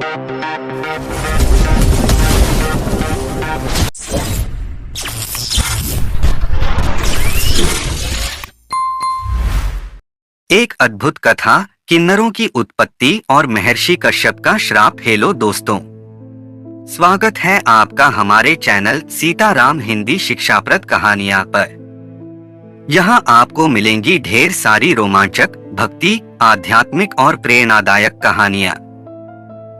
एक अद्भुत कथा, किन्नरों की उत्पत्ति और महर्षि कश्यप का श्राप। हेलो दोस्तों, स्वागत है आपका हमारे चैनल सीताराम हिंदी शिक्षाप्रद कहानियां पर। यहाँ आपको मिलेंगी ढेर सारी रोमांचक, भक्ति, आध्यात्मिक और प्रेरणादायक कहानियां।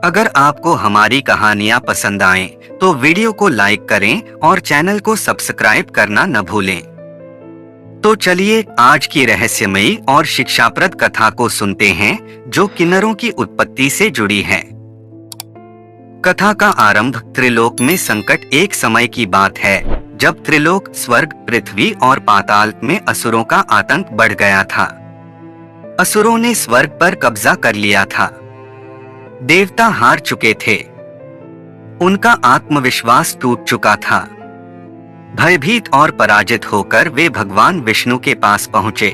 अगर आपको हमारी कहानियां पसंद आएं, तो वीडियो को लाइक करें और चैनल को सब्सक्राइब करना न भूलें। तो चलिए आज की रहस्यमयी और शिक्षाप्रद कथा को सुनते हैं, जो किन्नरों की उत्पत्ति से जुड़ी है। कथा का आरंभ त्रिलोक में संकट। एक समय की बात है जब त्रिलोक, स्वर्ग, पृथ्वी और पाताल में असुरों का आतंक बढ़ गया था। असुरों ने स्वर्ग पर कब्जा कर लिया था। देवता हार चुके थे। उनका आत्मविश्वास टूट चुका था। भयभीत और पराजित होकर वे भगवान विष्णु के पास पहुंचे।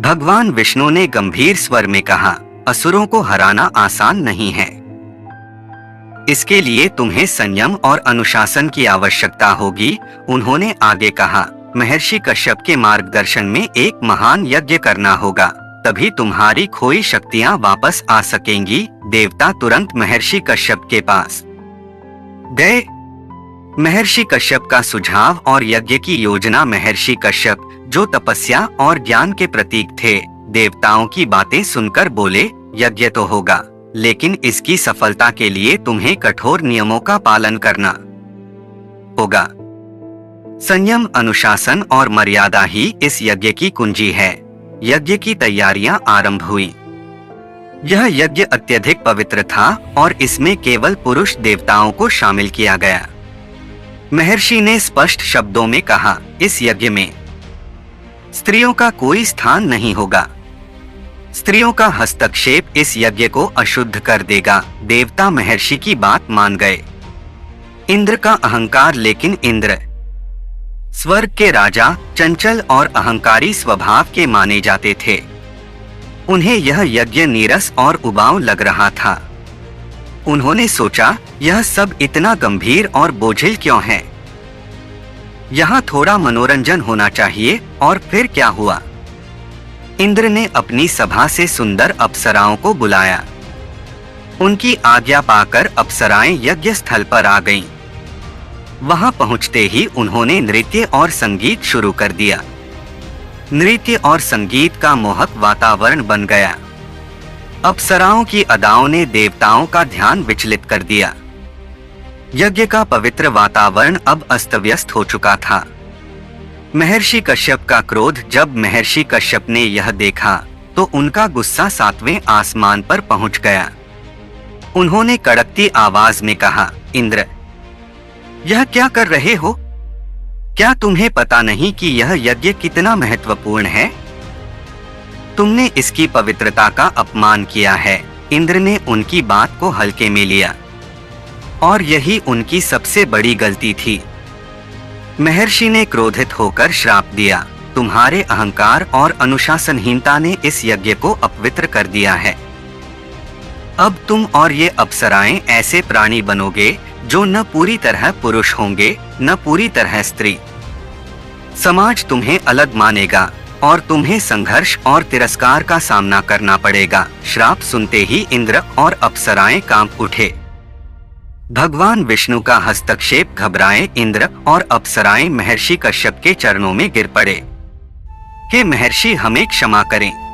भगवान विष्णु ने गंभीर स्वर में कहा, असुरों को हराना आसान नहीं है। इसके लिए तुम्हें संयम और अनुशासन की आवश्यकता होगी। उन्होंने आगे कहा, महर्षि कश्यप के मार्गदर्शन में एक महान यज्ञ करना होगा, तभी तुम्हारी खोई शक्तियां वापस आ सकेंगी। देवता तुरंत महर्षि कश्यप के पास गए। महर्षि कश्यप का सुझाव और यज्ञ की योजना। महर्षि कश्यप, जो तपस्या और ज्ञान के प्रतीक थे, देवताओं की बातें सुनकर बोले, यज्ञ तो होगा, लेकिन इसकी सफलता के लिए तुम्हें कठोर नियमों का पालन करना होगा। संयम, अनुशासन और मर्यादा ही इस यज्ञ की कुंजी है। यज्ञ की तैयारियां आरंभ हुई। यह यज्ञ अत्यधिक पवित्र था और इसमें केवल पुरुष देवताओं को शामिल किया गया। महर्षि ने स्पष्ट शब्दों में कहा, इस यज्ञ में स्त्रियों का कोई स्थान नहीं होगा। स्त्रियों का हस्तक्षेप इस यज्ञ को अशुद्ध कर देगा। देवता महर्षि की बात मान गए। इंद्र का अहंकार। लेकिन इंद्र स्वर्ग के राजा, चंचल और अहंकारी स्वभाव के माने जाते थे। उन्हें यह यज्ञ नीरस और उबाऊ लग रहा था। उन्होंने सोचा, यह सब इतना गंभीर और बोझिल क्यों है? यहाँ थोड़ा मनोरंजन होना चाहिए। और फिर क्या हुआ? इंद्र ने अपनी सभा से सुंदर अप्सराओं को बुलाया। उनकी आज्ञा पाकर अप्सराएं यज्ञ स्थल पर आ गईं। वहां पहुंचते ही उन्होंने नृत्य और संगीत शुरू कर दिया। नृत्य और संगीत का मोहक वातावरण बन गया। अप्सराओं की अदाओं ने देवताओं का ध्यान विचलित कर दिया। यज्ञ का पवित्र वातावरण अब अस्त-व्यस्त हो चुका था। महर्षि कश्यप का क्रोध। जब महर्षि कश्यप ने यह देखा तो उनका गुस्सा 7वें आसमान पर पहुंच गया। उन्होंने कड़कती आवाज में कहा, इंद्र, यह क्या कर रहे हो? क्या तुम्हें पता नहीं कि यह यज्ञ कितना महत्वपूर्ण है? तुमने इसकी पवित्रता का अपमान किया है। इंद्र ने उनकी बात को हल्के में लिया और यही उनकी सबसे बड़ी गलती थी। महर्षि ने क्रोधित होकर श्राप दिया, तुम्हारे अहंकार और अनुशासनहीनता ने इस यज्ञ को अपवित्र कर दिया है। अब तुम और ये अप्सराएं ऐसे प्राणी बनोगे जो न पूरी तरह पुरुष होंगे, न पूरी तरह स्त्री। समाज तुम्हें अलग मानेगा और तुम्हें संघर्ष और तिरस्कार का सामना करना पड़ेगा। श्राप सुनते ही इंद्र और अप्सराएं कांप उठे। भगवान विष्णु का हस्तक्षेप। घबराए इंद्र और अप्सराएं महर्षि कश्यप के चरणों में गिर पड़े। हे महर्षि, हमें क्षमा करें,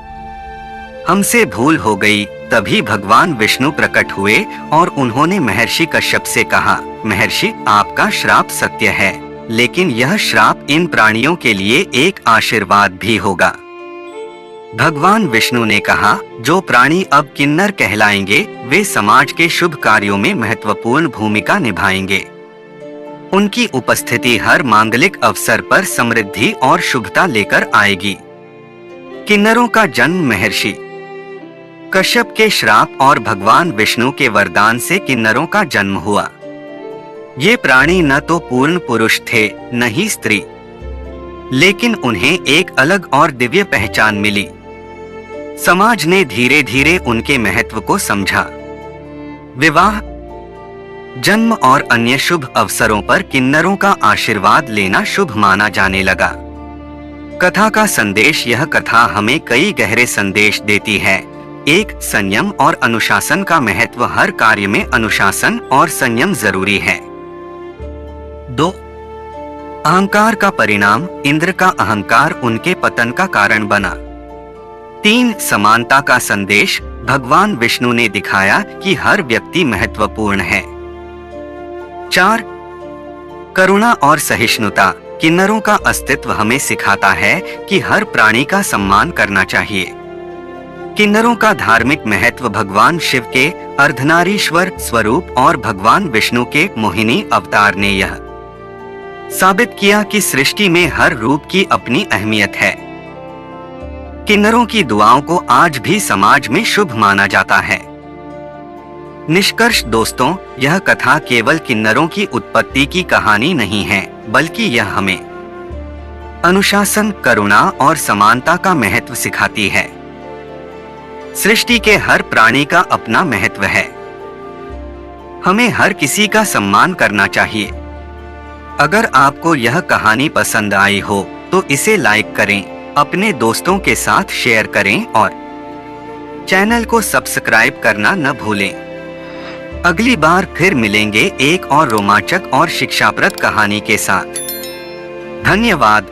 हमसे भूल हो गई। तभी भगवान विष्णु प्रकट हुए और उन्होंने महर्षि कश्यप से कहा, महर्षि, आपका श्राप सत्य है, लेकिन यह श्राप इन प्राणियों के लिए एक आशीर्वाद भी होगा। भगवान विष्णु ने कहा, जो प्राणी अब किन्नर कहलाएंगे, वे समाज के शुभ कार्यों में महत्वपूर्ण भूमिका निभाएंगे। उनकी उपस्थिति हर मांगलिक अवसर पर समृद्धि और शुभता लेकर आएगी। किन्नरों का जन्म। महर्षि कश्यप के श्राप और भगवान विष्णु के वरदान से किन्नरों का जन्म हुआ। ये प्राणी न तो पूर्ण पुरुष थे, न ही स्त्री, लेकिन उन्हें एक अलग और दिव्य पहचान मिली। समाज ने धीरे धीरे उनके महत्व को समझा। विवाह, जन्म और अन्य शुभ अवसरों पर किन्नरों का आशीर्वाद लेना शुभ माना जाने लगा। कथा का संदेश। यह कथा हमें कई गहरे संदेश देती है। 1. संयम और अनुशासन का महत्व। हर कार्य में अनुशासन और संयम जरूरी है। 2. अहंकार का परिणाम। इंद्र का अहंकार उनके पतन का कारण बना। 3. समानता का संदेश। भगवान विष्णु ने दिखाया कि हर व्यक्ति महत्वपूर्ण है। 4. करुणा और सहिष्णुता। किन्नरों का अस्तित्व हमें सिखाता है कि हर प्राणी का सम्मान करना चाहिए। किन्नरों का धार्मिक महत्व। भगवान शिव के अर्धनारीश्वर स्वरूप और भगवान विष्णु के मोहिनी अवतार ने यह साबित किया कि सृष्टि में हर रूप की अपनी अहमियत है। किन्नरों की दुआओं को आज भी समाज में शुभ माना जाता है। निष्कर्ष दोस्तों, यह कथा केवल किन्नरों की उत्पत्ति की कहानी नहीं है, बल्कि यह हमें अनुशासन, करुणा और समानता का महत्व सिखाती है। सृष्टि के हर प्राणी का अपना महत्व है। हमें हर किसी का सम्मान करना चाहिए। अगर आपको यह कहानी पसंद आई हो तो इसे लाइक करें, अपने दोस्तों के साथ शेयर करें और चैनल को सब्सक्राइब करना न भूलें। अगली बार फिर मिलेंगे एक और रोमांचक और शिक्षाप्रद कहानी के साथ। धन्यवाद।